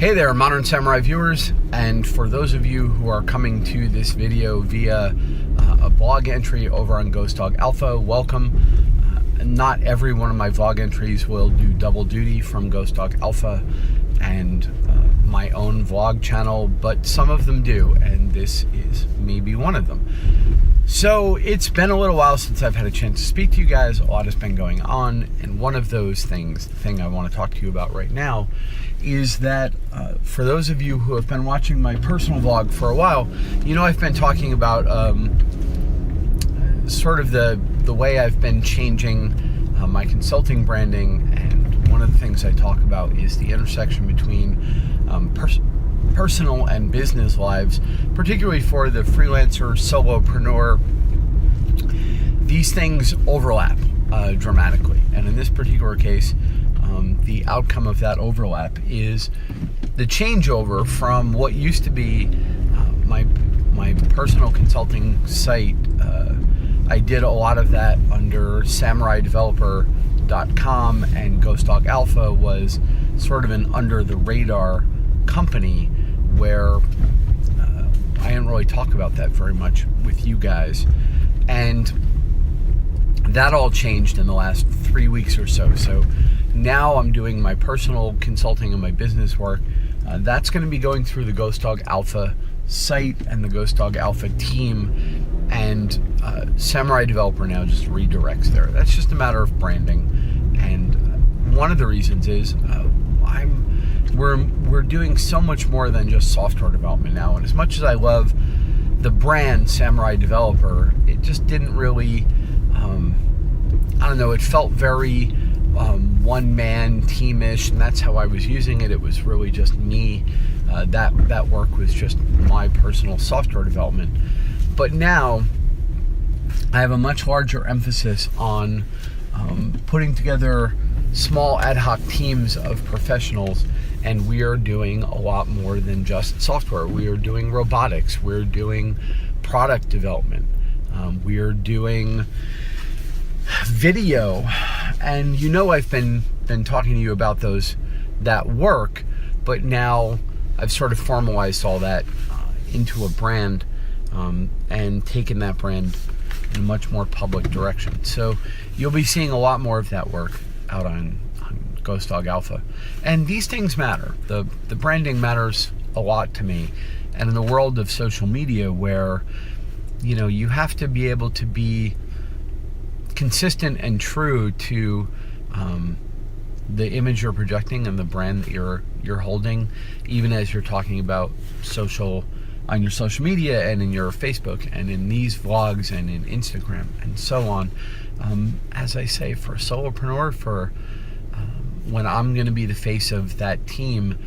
Hey there, Modern Samurai viewers, and for those of you who are coming to this video via a blog entry over on Ghost Dog Alpha, welcome. Not every one of my vlog entries will do double duty from Ghost Dog Alpha and my own vlog channel, but some of them do, and this is maybe one of them. So it's been a little while since I've had a chance to speak to you guys. A lot has been going on, and one of those things, the thing I want to talk to you about right now, is that for those of you who have been watching my personal vlog for a while, you know I've been talking about sort of the way I've been changing my consulting branding, and one of the things I talk about is the intersection between personal and business lives, particularly for the freelancer, solopreneur. These things overlap dramatically, and in this particular case, the outcome of that overlap is the changeover from what used to be my personal consulting site. I did a lot of that under samuraideveloper.com, and Ghost Dog Alpha was sort of an under the radar company where I didn't really talk about that very much with you guys, and that all changed in the last 3 weeks or so. So now I'm doing my personal consulting and my business work. That's going to be going through the Ghost Dog Alpha site and the Ghost Dog Alpha team, and Samurai Developer now just redirects there. That's just a matter of branding, and one of the reasons is we're doing so much more than just software development now. And as much as I love the brand Samurai Developer, it just didn't really, I don't know, it felt very one-man team-ish, and that's how I was using it. It was really just me. That work was just my personal software development. But now I have a much larger emphasis on putting together small ad hoc teams of professionals, and we are doing a lot more than just software. We are doing robotics, we're doing product development, we are doing video, and you know I've been talking to you about that work, but now I've sort of formalized all that into a brand, and taken that brand in a much more public direction. So you'll be seeing a lot more of that work out on Ghost Dog Alpha. And these things matter. The branding matters a lot to me. And in the world of social media, where you have to be able to be consistent and true to the image you're projecting and the brand that you're holding, even as you're talking about on your social media and in your Facebook and in these vlogs and in Instagram and so on. As I say, for a solopreneur, for when I'm going to be the face of that team,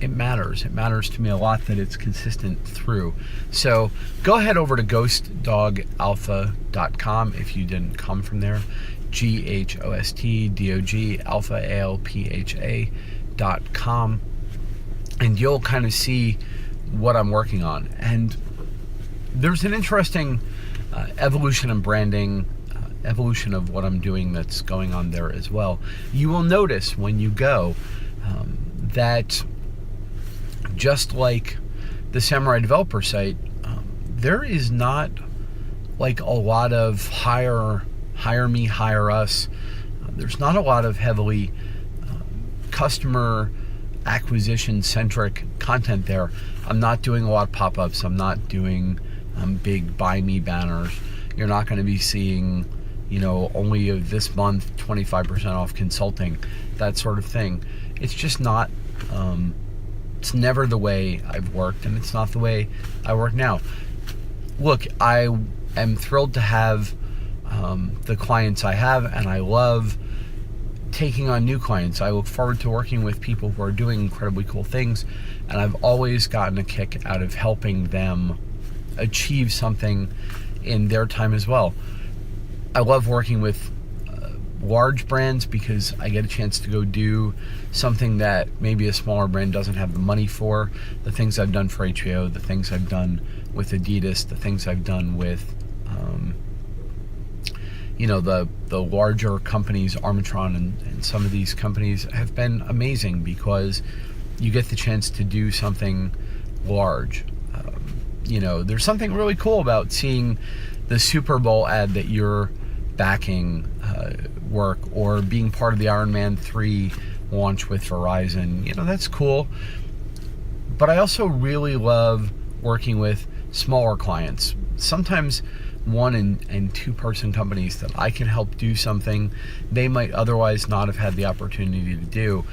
it matters. It matters to me a lot that it's consistent through. So go ahead over to ghostdogalpha.com if you didn't come from there. GHOSTDOG Alpha ALPHA.com, and you'll kind of see what I'm working on. And there's an interesting evolution in branding, evolution of what I'm doing that's going on there as well. You will notice when you go that just like the Samurai Developer site, there is not like a lot of hire me, hire us. There's not a lot of heavily customer acquisition centric content there. I'm not doing a lot of pop-ups. I'm not doing big buy me banners. You're not going to be seeing only of this month 25% off consulting, that sort of thing. It's just not, it's never the way I've worked, and it's not the way I work now. Look, I am thrilled to have the clients I have, and I love taking on new clients. I look forward to working with people who are doing incredibly cool things, and I've always gotten a kick out of helping them achieve something in their time as well. I love working with large brands because I get a chance to go do something that maybe a smaller brand doesn't have the money for. The things I've done for HBO, the things I've done with Adidas, the things I've done with the larger companies, Armatron and some of these companies have been amazing because you get the chance to do something large. There's something really cool about seeing the Super Bowl ad that you're backing work, or being part of the Iron Man 3 launch with Verizon. That's cool. But I also really love working with smaller clients, sometimes 1 and 2 person companies that I can help do something they might otherwise not have had the opportunity to do.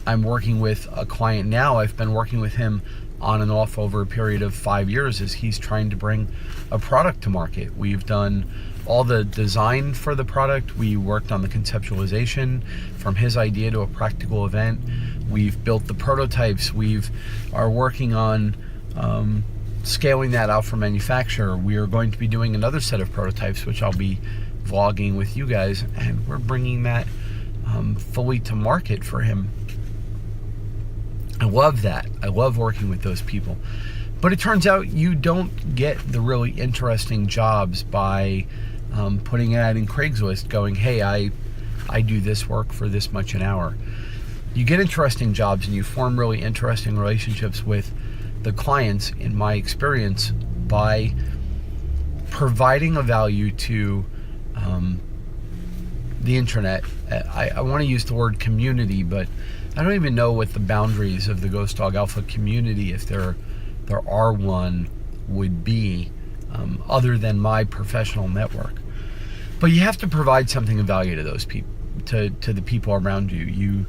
I'm working with a client now. I've been working with him on and off over a period of 5 years as he's trying to bring a product to market. We've done all the design for the product. We worked on the conceptualization from his idea to a practical event. We've built the prototypes. We are working on scaling that out for manufacture. We are going to be doing another set of prototypes, which I'll be vlogging with you guys, and we're bringing that fully to market for him. I love that. I love working with those people. But it turns out you don't get the really interesting jobs by putting an ad in Craigslist going, hey, I do this work for this much an hour. You get interesting jobs and you form really interesting relationships with the clients, in my experience, by providing a value to the internet. I want to use the word community, but I don't even know what the boundaries of the Ghost Dog Alpha community, if there are one, would be, other than my professional network. But you have to provide something of value to those people, to the people around you. You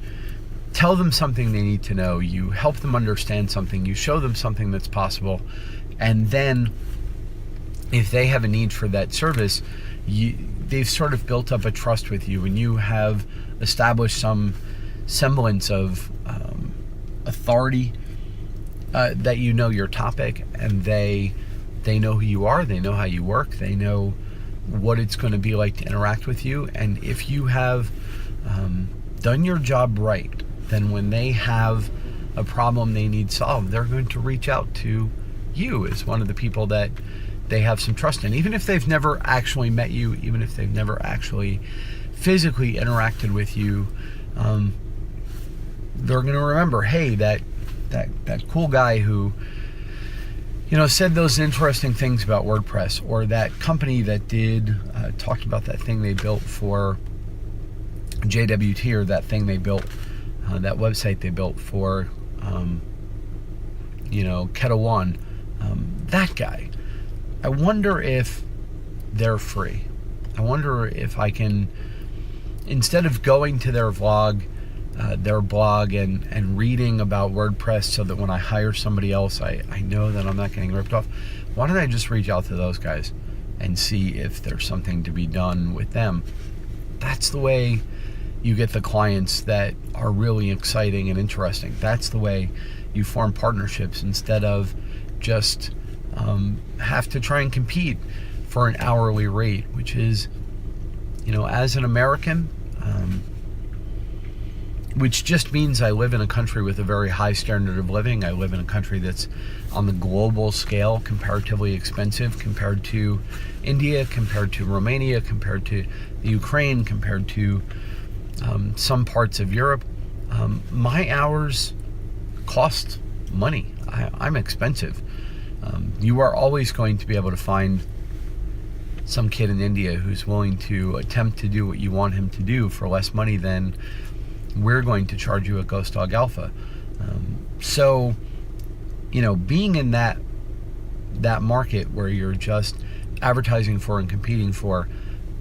tell them something they need to know. You help them understand something. You show them something that's possible. And then if they have a need for that service, they've sort of built up a trust with you, and you have established some semblance of authority, that you know your topic, and they know who you are, they know how you work, they know what it's going to be like to interact with you. And if you have done your job right, then when they have a problem they need solved, they're going to reach out to you as one of the people that they have some trust in. Even if they've never actually met you, even if they've never actually physically interacted with you, they're going to remember, hey, that cool guy who said those interesting things about WordPress, or that company that talked about that thing they built for JWT, or that thing they built, that website they built for Kettle One. That guy. I wonder if they're free. I wonder if I can, instead of going to their blog and reading about WordPress so that when I hire somebody else, I know that I'm not getting ripped off, why don't I just reach out to those guys and see if there's something to be done with them? That's the way you get the clients that are really exciting and interesting. That's the way you form partnerships, instead of just have to try and compete for an hourly rate, which is, as an American, which just means I live in a country with a very high standard of living. I live in a country that's on the global scale comparatively expensive compared to India, compared to Romania, compared to the Ukraine, compared to some parts of Europe. My hours cost money. I'm expensive. You are always going to be able to find some kid in India who's willing to attempt to do what you want him to do for less money than we're going to charge you at Ghost Dog Alpha. So, being in that market where you're just advertising for and competing for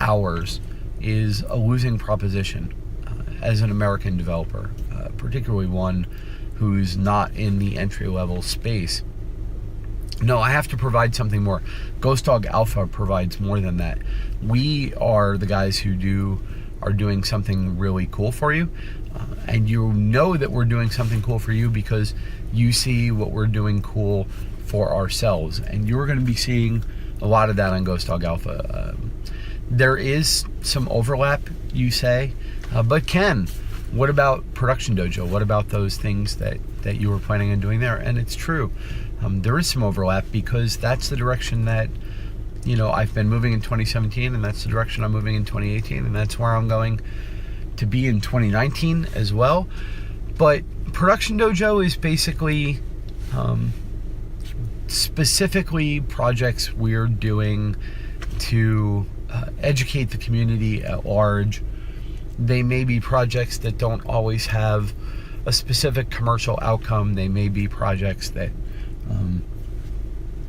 hours is a losing proposition as an American developer, particularly one who's not in the entry-level space. No, I have to provide something more. Ghost Dog Alpha provides more than that. We are the guys who are doing something really cool for you, and you know that we're doing something cool for you because you see what we're doing cool for ourselves, and you're going to be seeing a lot of that on Ghost Dog Alpha. There is some overlap, you say, but Ken, what about Production Dojo? What about those things that you were planning on doing there? And it's true. There is some overlap because that's the direction that, I've been moving in 2017, and that's the direction I'm moving in 2018, and that's where I'm going to be in 2019 as well. But Production Dojo is basically specifically projects we're doing to educate the community at large. They may be projects that don't always have a specific commercial outcome. They may be projects that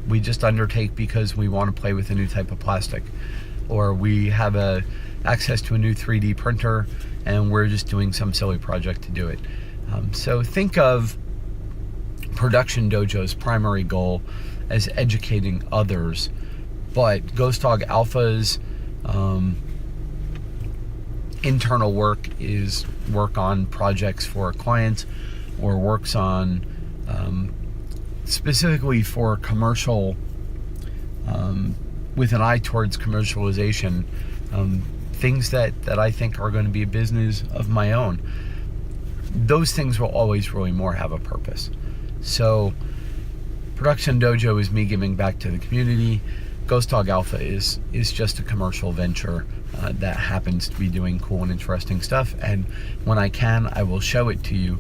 we just undertake because we want to play with a new type of plastic, or we have access to a new 3D printer and we're just doing some silly project to do it. So think of Production Dojo's primary goal as educating others, but Ghost Dog Alpha's internal work is work on projects for clients, or works on specifically for commercial, with an eye towards commercialization, things that I think are going to be a business of my own. Those things will always really more have a purpose. So Production Dojo is me giving back to the community. Ghost Dog Alpha is just a commercial venture that happens to be doing cool and interesting stuff, and when I can, I will show it to you.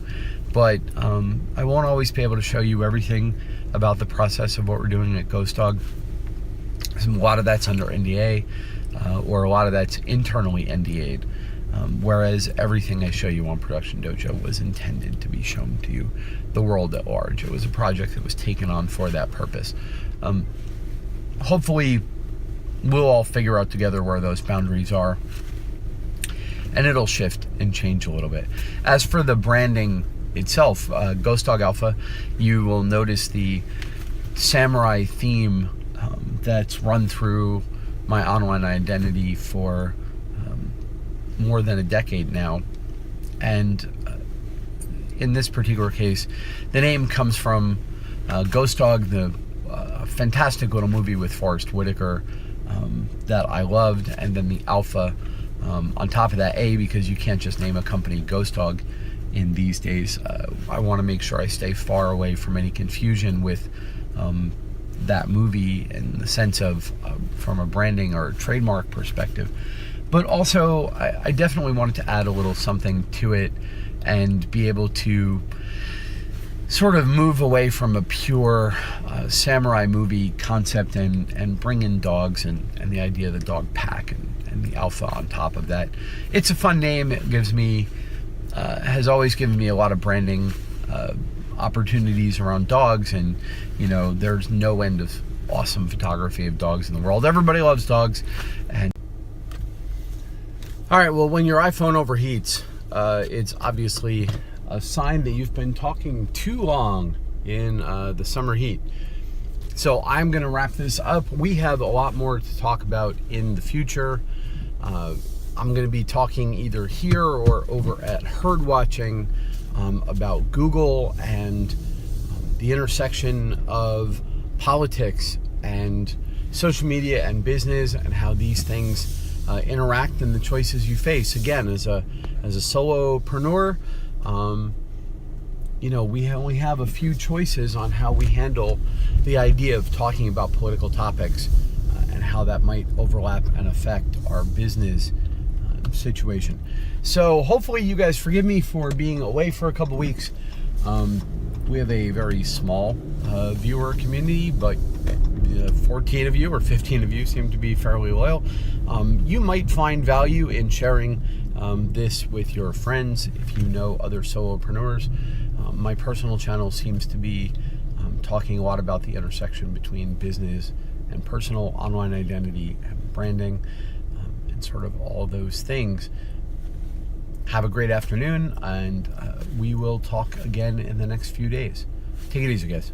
But I won't always be able to show you everything about the process of what we're doing at Ghost Dog. A lot of that's under NDA, or a lot of that's internally NDA'd. Whereas everything I show you on Production Dojo was intended to be shown to you, the world at large. It was a project that was taken on for that purpose. Hopefully, we'll all figure out together where those boundaries are, and it'll shift and change a little bit. As for the branding itself, Ghost Dog Alpha, you will notice the samurai theme that's run through my online identity for more than a decade now. And in this particular case, the name comes from Ghost Dog, the fantastic little movie with Forrest Whitaker that I loved, and then the Alpha on top of that, because you can't just name a company Ghost Dog in these days. I want to make sure I stay far away from any confusion with that movie in the sense of from a branding or a trademark perspective. But also, I definitely wanted to add a little something to it and be able to sort of move away from a pure samurai movie concept and bring in dogs and the idea of the dog pack and the Alpha on top of that. It's a fun name. It gives me, has always given me a lot of branding opportunities around dogs, and there's no end of awesome photography of dogs in the world. Everybody loves dogs. And all right, well, when your iPhone overheats, it's obviously a sign that you've been talking too long in the summer heat. So I'm going to wrap this up. We have a lot more to talk about in the future. I'm going to be talking either here or over at Herd Watching about Google and the intersection of politics and social media and business, and how these things interact and the choices you face. Again, as a solopreneur, we only have a few choices on how we handle the idea of talking about political topics and how that might overlap and affect our business situation. So hopefully you guys forgive me for being away for a couple weeks. We have a very small viewer community, but 14 of you or 15 of you seem to be fairly loyal. You might find value in sharing this with your friends if you know other solopreneurs. My personal channel seems to be talking a lot about the intersection between business and personal, online identity and branding, and sort of all those things. Have a great afternoon, and we will talk again in the next few days. Take it easy, guys.